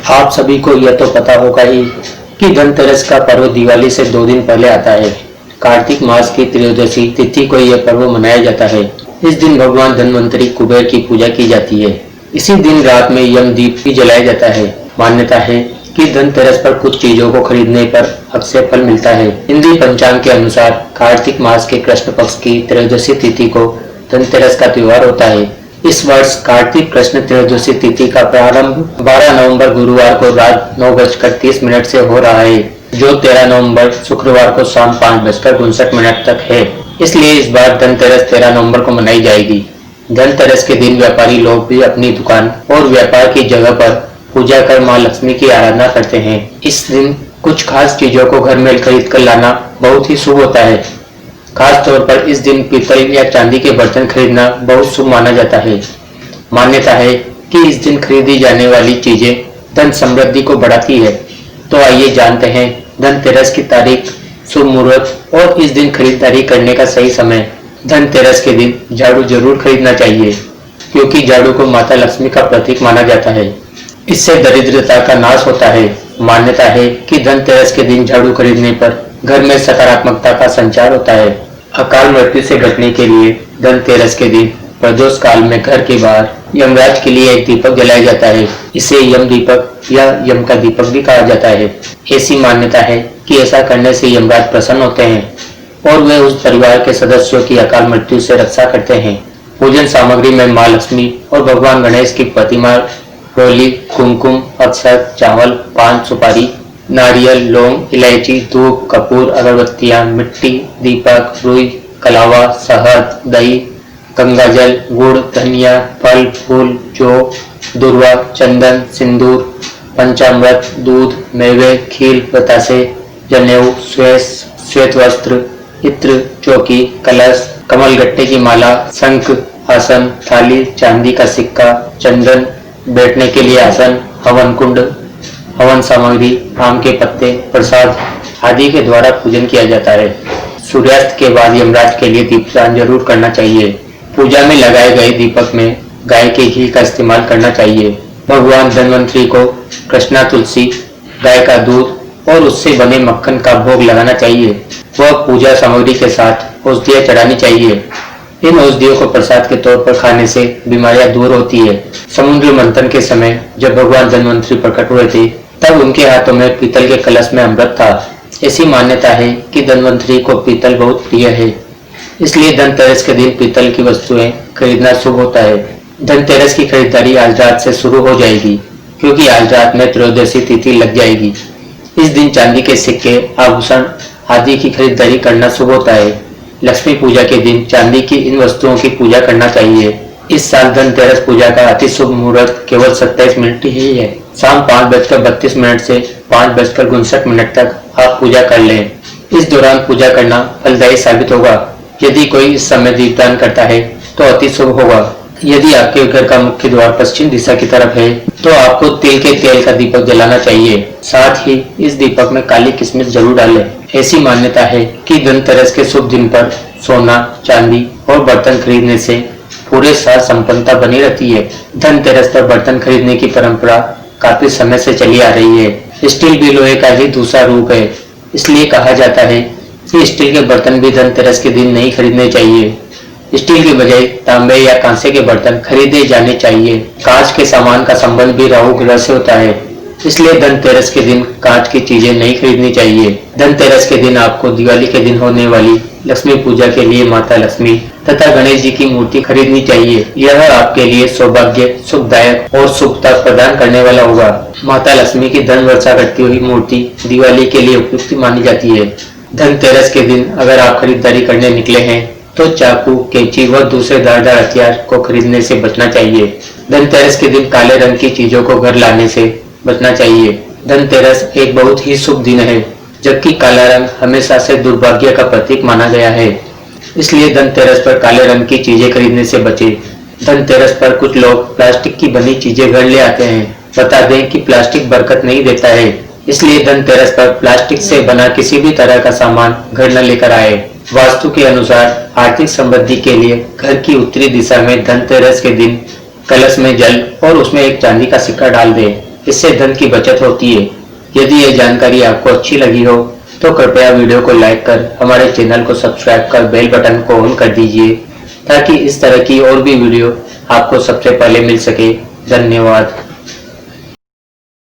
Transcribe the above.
आप सभी को यह तो पता होगा ही कि धनतेरस का पर्व दिवाली से 2 दिन पहले आता है। कार्तिक मास की त्रयोदशी तिथि को यह पर्व मनाया जाता है। इस दिन भगवान धन्वंतरी कुबेर की पूजा की जाती है। इसी दिन रात में यम दीप भी जलाया जाता है। मान्यता है कि धनतेरस पर कुछ चीजों को खरीदने पर अक्षय फल मिलता है। हिंदी पंचांग के अनुसार कार्तिक मास के कृष्ण पक्ष की त्रयोदशी तिथि को धनतेरस का त्योहार होता है। इस वर्ष कार्तिक कृष्ण त्रयोदशी तिथि का प्रारंभ 12 नवंबर गुरुवार को रात 9:30 से हो रहा है, जो 13 नवंबर शुक्रवार को शाम 5:59 तक है। इसलिए इस बार धनतेरस 13 नवंबर को मनाई जाएगी। धनतेरस के दिन व्यापारी लोग भी अपनी दुकान और व्यापार की जगह पर पूजा कर मां लक्ष्मी की आराधना करते हैं। इस दिन कुछ खास चीजों को घर में खरीद कर लाना बहुत ही शुभ होता है। खास तौर पर इस दिन पीतल या चांदी के बर्तन खरीदना बहुत शुभ माना जाता है। मान्यता है कि इस दिन खरीदी जाने वाली चीजें धन समृद्धि को बढ़ाती है। तो आइए जानते हैं धनतेरस की तारीख, शुभ मुहूर्त और इस दिन खरीदारी करने का सही समय। धनतेरस के दिन झाड़ू जरूर खरीदना चाहिए, क्योंकि झाड़ू को माता लक्ष्मी का प्रतीक माना जाता है। इससे दरिद्रता का नाश होता है। मान्यता है कि धनतेरस के दिन झाड़ू खरीदने पर घर में सकारात्मकता का संचार होता है। अकाल मृत्यु से बचने के लिए धनतेरस के दिन प्रदोष काल में घर के बाहर यमराज के लिए एक दीपक जलाया जाता है। इसे यम दीपक या यम का दीपक भी कहा जाता है। ऐसी मान्यता है कि ऐसा करने से यमराज प्रसन्न होते हैं और वे उस परिवार के सदस्यों की अकाल मृत्यु से रक्षा करते हैं। पूजन सामग्री में मां लक्ष्मी और भगवान गणेश की प्रतिमा, रोली, कुमकुम, अक्षत, चावल, पान, सुपारी, नारियल, लौंग, इलायची, धूप, कपूर, अगरबत्तियां, मिट्टी, दीपक, रुई, कलावा, शहद, दही, गंगाजल, गुड़, धनिया, फल फूल, जौ, दुर्वा, चंदन, सिंदूर, पंचामृत, दूध, मेवे, खीर, बतासे, जनेऊ, श्वेत वस्त्र, इत्र, चौकी, कलश, कमलगट्टे की माला, शंख, आसन, थाली, चांदी का सिक्का, चंदन, बैठने के लिए आसन, हवन कुंड, हवन सामग्री, आम के पत्ते, प्रसाद आदि के द्वारा पूजन किया जाता है। सूर्यास्त के बाद यमराज के लिए दीपदान जरूर करना चाहिए। पूजा में लगाए गए दीपक में गाय के घी का इस्तेमाल करना चाहिए। भगवान धन्वंतरी को कृष्णा तुलसी, गाय का दूध और उससे बने मक्खन का भोग लगाना चाहिए। वह पूजा सामग्री के साथ औषधियां चढ़ानी चाहिए। इन औषधियों को प्रसाद के तौर पर खाने से बीमारियां दूर होती है। समुद्र मंथन के समय जब भगवान धन्वंतरी प्रकट हुए थे, तब उनके हाथों में पीतल के कलश में अमृत था। ऐसी मान्यता है कि धन्वंतरी को पीतल बहुत प्रिय है, इसलिए धनतेरस के दिन पीतल की वस्तुएं खरीदना शुभ होता है। धनतेरस की खरीदारी आज रात से शुरू हो जाएगी, क्योंकि आज रात में त्रयोदशी तिथि लग जाएगी। इस दिन चांदी के सिक्के, आभूषण आदि की खरीदारी करना शुभ होता है। लक्ष्मी पूजा के दिन चांदी की इन वस्तुओं की पूजा करना चाहिए। इस साल धनतेरस पूजा का अति शुभ मुहूर्त केवल 27 मिनट ही है। शाम 5:32 से 5:59 तक आप पूजा कर लें। इस दौरान पूजा करना फलदायी साबित होगा। यदि कोई इस समय दीपदान करता है तो अति शुभ होगा। यदि आपके घर का मुख्य द्वार पश्चिम दिशा की तरफ है तो आपको तिल के तेल का दीपक जलाना चाहिए। साथ ही इस दीपक में काली किशमिश जरूर डालें। ऐसी मान्यता है कि धनतेरस के शुभ दिन पर सोना, चांदी और बर्तन खरीदने से पूरे साल संपन्नता बनी रहती है। धनतेरस पर बर्तन खरीदने की परंपरा काफी समय से चली आ रही है। स्टील भी लोहे का ही दूसरा रूप है, इसलिए कहा जाता है कि स्टील के बर्तन भी धनतेरस के दिन नहीं खरीदने चाहिए। स्टील के बजाय तांबे या कांसे के बर्तन खरीदे जाने चाहिए। कांच के सामान का संबंध भी राहु ग्रह से होता है, इसलिए धनतेरस के दिन कांच की चीजें नहीं खरीदनी चाहिए। धनतेरस के दिन आपको दिवाली के दिन होने वाली लक्ष्मी पूजा के लिए माता लक्ष्मी तथा गणेश जी की मूर्ति खरीदनी चाहिए। यह आपके लिए सौभाग्य, सुखदायक और सुखता प्रदान करने वाला होगा। माता लक्ष्मी की धन वर्षा करती हुई मूर्ति दिवाली के लिए उपयुक्त मानी जाती है। धनतेरस के दिन अगर आप खरीदारी करने निकले हैं तो चाकू, कैंची व दूसरे धारदार हथियार को खरीदने से बचना चाहिए। धनतेरस के दिन काले रंग की चीजों को घर लाने से बचना चाहिए। धनतेरस एक बहुत ही शुभ दिन है, जबकि काला रंग हमेशा से दुर्भाग्य का प्रतीक माना गया है। इसलिए धनतेरस पर काले रंग की चीजें खरीदने से बचें। धनतेरस पर कुछ लोग प्लास्टिक की बनी चीजें घर ले आते हैं। बता दें कि प्लास्टिक बरकत नहीं देता है, इसलिए धनतेरस पर प्लास्टिक से बना किसी भी तरह का सामान घर न लेकर आए। वास्तु के अनुसार आर्थिक समृद्धि के लिए घर की उत्तरी दिशा में धनतेरस के दिन कलश में जल और उसमें एक चांदी का सिक्का डाल दें। इससे धन की बचत होती है। यदि यह जानकारी आपको अच्छी लगी हो तो कृपया वीडियो को लाइक कर हमारे चैनल को सब्सक्राइब कर बेल बटन को ऑन कर दीजिए ताकि इस तरह की और भी वीडियो आपको सबसे पहले मिल सके। धन्यवाद।